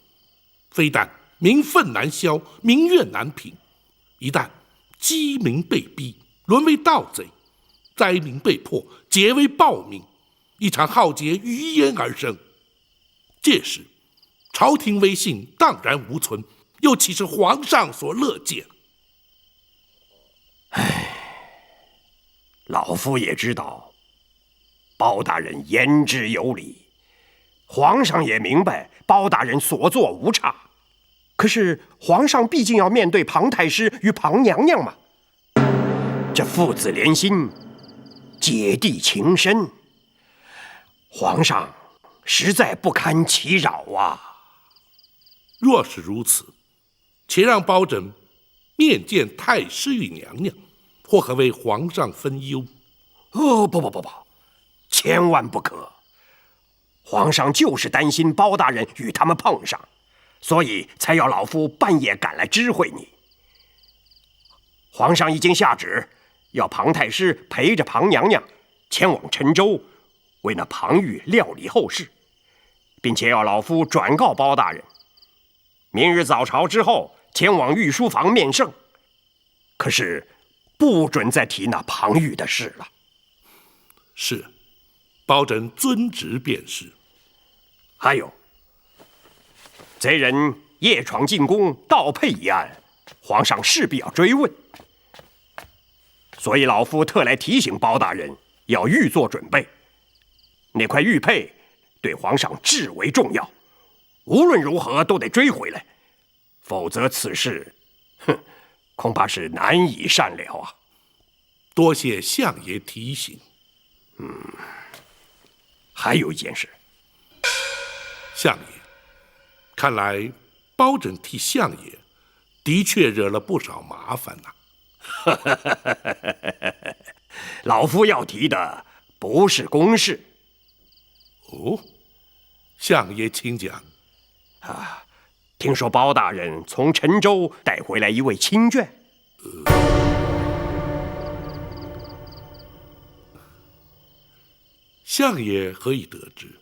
非但民愤难消，民怨难平，一旦饥民被逼，沦为盗贼，灾民被迫结为暴民，一场浩劫于焉而生。届时，朝廷威信荡然无存，又岂是皇上所乐见？老夫也知道，包大人言之有理，皇上也明白包大人所作无差。可是皇上毕竟要面对庞太师与庞娘娘嘛，这父子连心，姐弟情深，皇上实在不堪其扰啊。若是如此，且让包拯面见太师与娘娘，或可为皇上分忧。不，千万不可！皇上就是担心包大人与他们碰上，所以才要老夫半夜赶来知会你。皇上已经下旨，要庞太师陪着庞娘娘前往陈州，为那庞玉料理后事，并且要老夫转告包大人，明日早朝之后前往御书房面圣。可是不准再提那庞玉的事了。是，包拯遵旨便是。还有，贼人夜闯进宫盗佩一案，皇上势必要追问，所以老夫特来提醒包大人要预做准备。那块玉佩对皇上至为重要，无论如何都得追回来，否则此事，恐怕是难以善了啊。多谢相爷提醒。还有一件事，相爷，看来包拯替相爷的确惹了不少麻烦呐。老夫要提的不是公事。哦，相爷请讲。听说包大人从陈州带回来一位亲眷。相爷何以得知？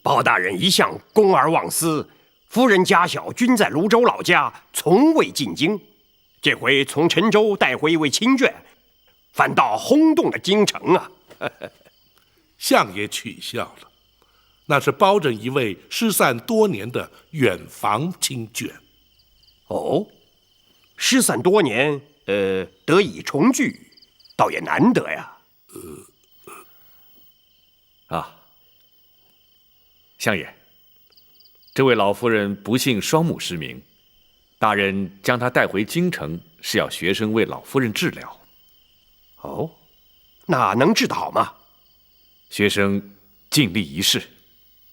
包大人一向公而忘私，夫人家小均在泸州老家，从未进京。这回从陈州带回一位亲眷，反倒轰动了京城啊！相爷取笑了，那是包拯一位失散多年的远房亲眷。哦，失散多年，得以重聚，倒也难得呀。相爷，这位老夫人不幸双目失明，大人将她带回京城，是要学生为老夫人治疗。哦，那能治得好吗？学生尽力一试。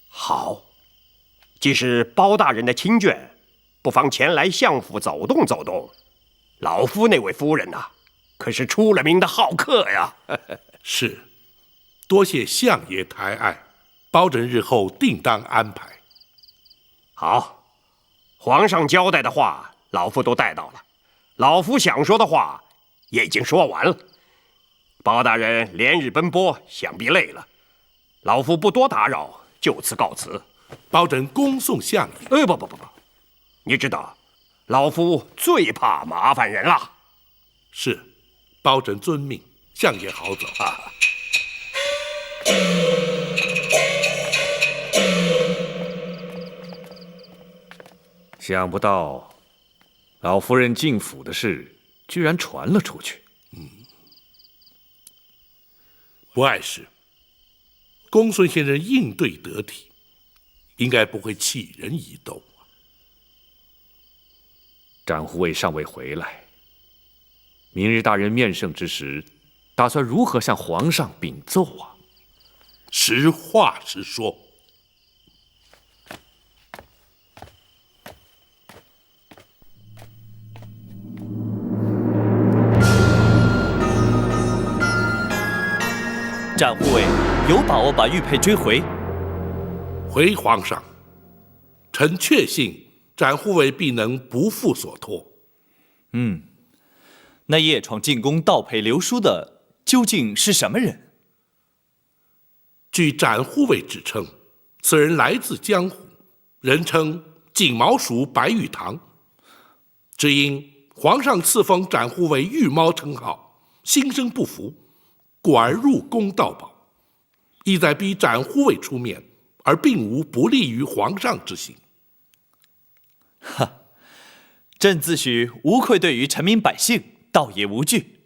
好，既是包大人的亲眷，不妨前来相府走动走动。老夫那位夫人呐，可是出了名的好客呀。是，多谢相爷抬爱，包拯日后定当安排。好，皇上交代的话，老夫都带到了。老夫想说的话也已经说完了。包大人连日奔波，想必累了，老夫不多打扰，就此告辞。包拯恭送相爷。不，你知道，老夫最怕麻烦人了。是，包拯遵命，相爷好走啊。想不到，老夫人进府的事居然传了出去。不碍事，公孙先生应对得体，应该不会弃人以斗。展护卫尚未回来，明日大人面圣之时，打算如何向皇上禀奏啊？实话实说。展护卫有把握把玉佩追回？回皇上，臣确信展护卫必能不负所托。那夜闯进宫盗佩流书的究竟是什么人？据展护卫指称，此人来自江湖，人称锦毛鼠白玉堂。只因皇上赐封展护卫玉猫称号，心生不服，故而入宫盗宝，意在逼展护卫出面，而并无不利于皇上之心。朕自诩无愧对于臣民百姓，倒也无惧。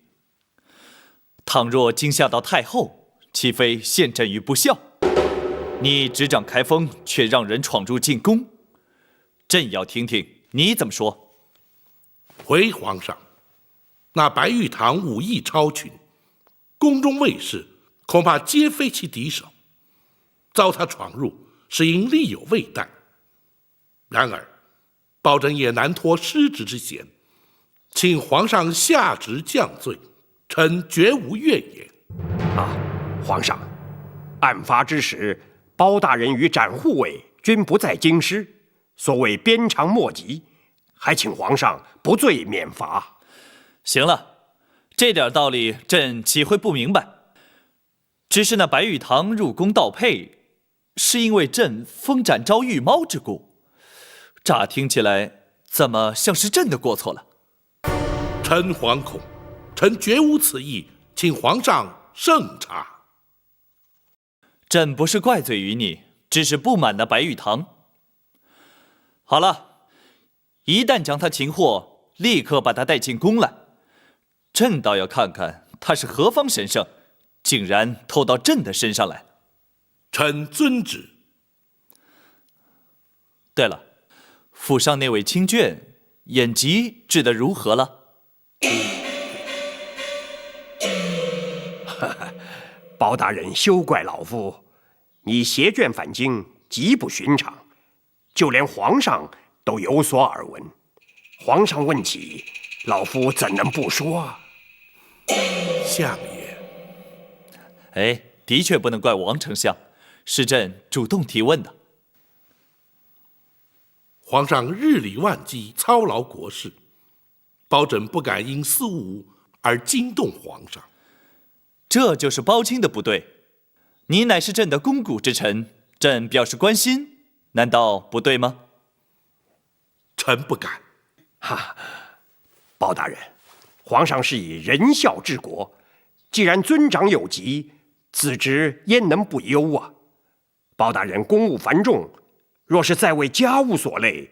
倘若惊吓到太后，岂非陷朕于不孝？你执掌开封，却让人闯入进宫，朕要听听你怎么说。回皇上，那白玉堂武艺超群，宫中卫士恐怕皆非其敌手，遭他闯入，是因力有未逮。然而包拯也难脱失职之嫌，请皇上下旨降罪，臣绝无怨言。皇上，案发之时，包大人与展护卫均不在京师，所谓鞭长莫及，还请皇上不罪免罚。行了，这点道理朕岂会不明白？只是那白玉堂入宫盗佩，是因为朕封展招玉猫之故，乍听起来怎么像是朕的过错了？臣惶恐，臣绝无此意，请皇上慎查。朕不是怪罪于你，只是不满那白玉堂。好了，一旦将他擒获，立刻把他带进宫来，朕倒要看看他是何方神圣，竟然偷到朕的身上来。臣遵旨。对了，府上那位亲眷眼疾治得如何了？包大人休怪老夫，你携眷返京极不寻常，就连皇上都有所耳闻。皇上问起，老夫怎能不说？相爷，的确不能怪王丞相，是朕主动提问的。皇上日理万机，操劳国事，包拯不敢因私务而惊动皇上。这就是包青的不对。你乃是朕的肱骨之臣，朕表示关心，难道不对吗？臣不敢。包大人，皇上是以仁孝治国，既然尊长有疾，子侄焉能不忧啊？包大人公务繁重，若是再为家务所累，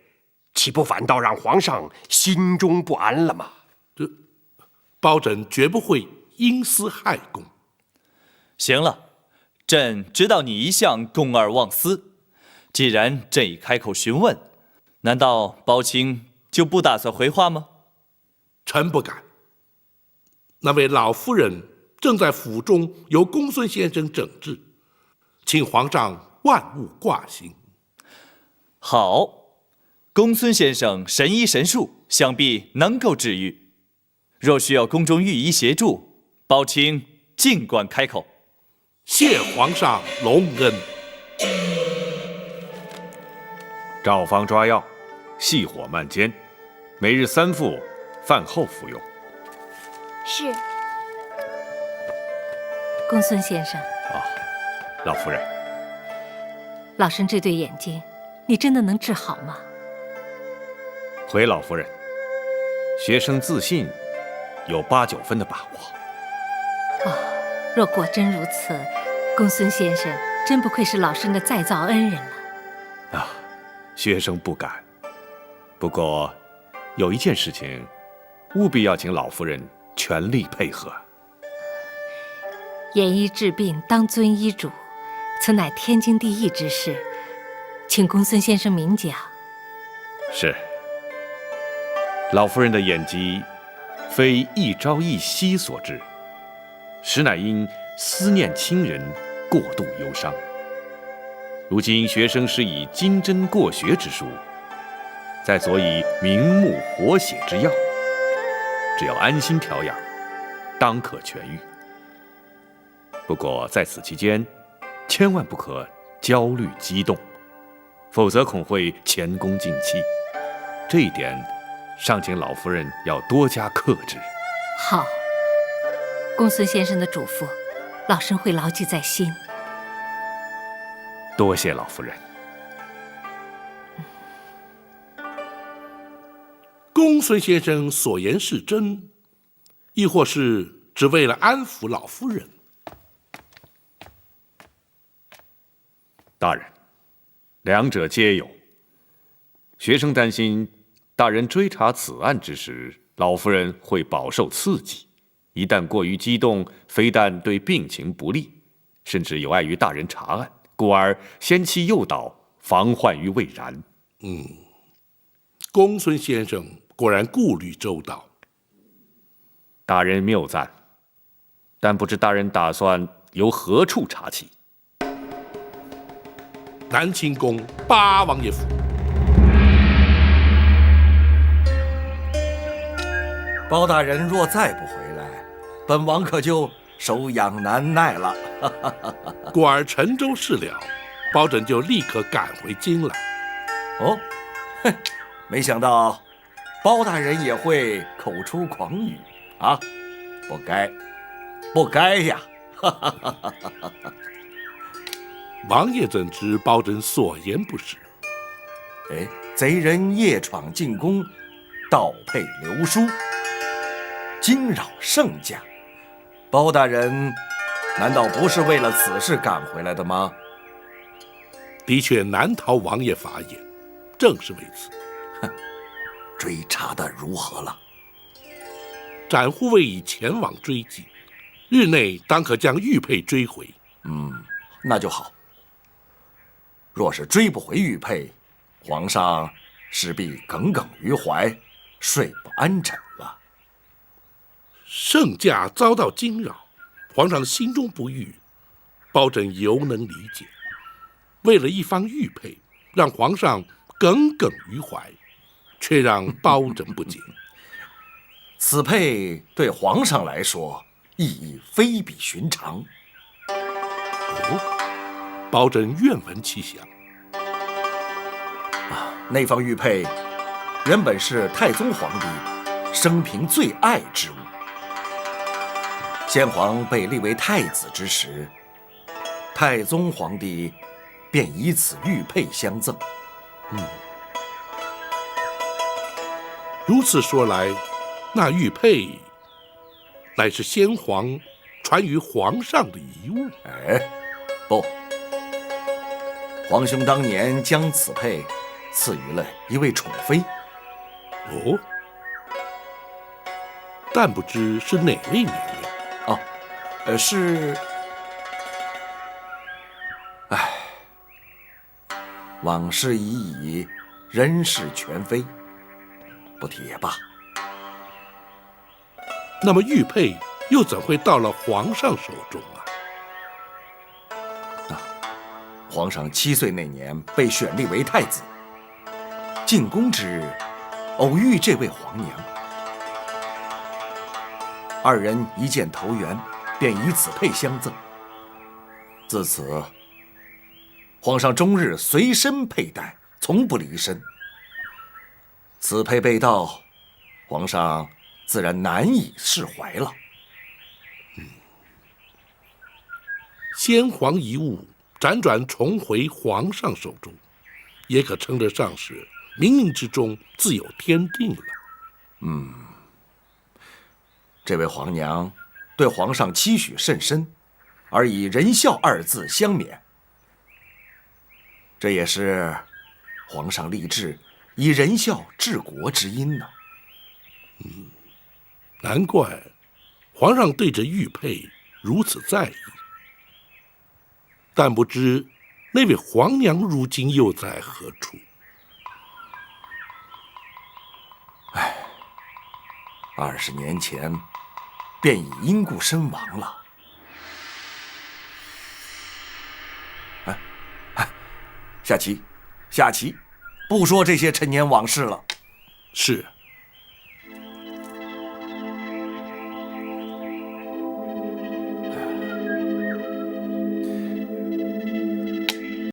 岂不反倒让皇上心中不安了吗？包拯绝不会因私害公。行了，朕知道你一向公而忘私，既然朕已开口询问，难道包青就不打算回话吗？臣不敢。那位老夫人正在府中由公孙先生整治，请皇上万勿挂心。好，公孙先生神医神术，想必能够治愈。若需要宫中御医协助，包青尽管开口。谢皇上隆恩。照方抓药，细火慢煎，每日3副，饭后服用。是。公孙先生，老夫人，老身这对眼睛，你真的能治好吗？回老夫人，学生自信有8、9分的把握。若果真如此，公孙先生真不愧是老身的再造恩人了。学生不敢。不过，有一件事情，务必要请老夫人全力配合。验医治病，当遵医嘱，此乃天经地义之事，请公孙先生明讲。是。老夫人的眼疾非一朝一夕所致，实乃因思念亲人，过度忧伤。如今学生施以金针过血之术，再佐以明目活血之药，只要安心调养，当可痊愈。不过在此期间，千万不可焦虑激动，否则恐会前功尽弃。这一点，尚请老夫人要多加克制。好，公孙先生的嘱咐，老身会牢记在心。多谢老夫人。公孙先生所言是真，亦或是只为了安抚老夫人？大人，两者皆有。学生担心，大人追查此案之时，老夫人会饱受刺激，一旦过于激动，非但对病情不利，甚至有碍于大人查案，故而先期诱导，防患于未然。公孙先生果然顾虑周到。大人谬赞，但不知大人打算由何处查起？南清宫八王爷府。包大人若再不回来，本王可就手痒难耐了。果儿陈州事了，包拯就立刻赶回京了。哦，哼，没想到包大人也会口出狂语啊！不该，不该呀！王爷怎知包拯所言不实？哎，贼人夜闯进宫，盗佩流书，惊扰圣驾。包大人难道不是为了此事赶回来的吗？的确难逃王爷法眼，正是为此。哼，追查的如何了？展护卫已前往追击，日内当可将玉佩追回。那就好。若是追不回玉佩，皇上势必耿耿于怀，睡不安枕了。圣驾遭到惊扰，皇上心中不悦，包拯犹能理解。为了一方玉佩，让皇上耿耿于怀，却让包拯不解。此佩对皇上来说意义非比寻常。包拯愿闻其详。那方玉佩原本是太宗皇帝生平最爱之物。先皇被立为太子之时，太宗皇帝便以此玉佩相赠。如此说来，那玉佩乃是先皇传于皇上的遗物。不，皇兄当年将此佩赐予了一位宠妃。但不知是哪位娘娘？是……往事已矣，人事全非，不提也罢。那么玉佩又怎会到了皇上手中啊？皇上7岁那年被选立为太子，进宫之日，偶遇这位皇娘，二人一见投缘，便以此佩相赠。自此，皇上终日随身佩戴，从不离身。此佩被盗，皇上自然难以释怀了。先皇遗物辗转重回皇上手中，也可称得上是冥冥之中自有天定了。这位皇娘对皇上期许甚深，而以仁孝2字相勉，这也是皇上立志以仁孝治国之因呢。难怪皇上对这玉佩如此在意。但不知那位皇娘如今又在何处？ 20年前便已因故身亡了。下棋，不说这些陈年往事了。是。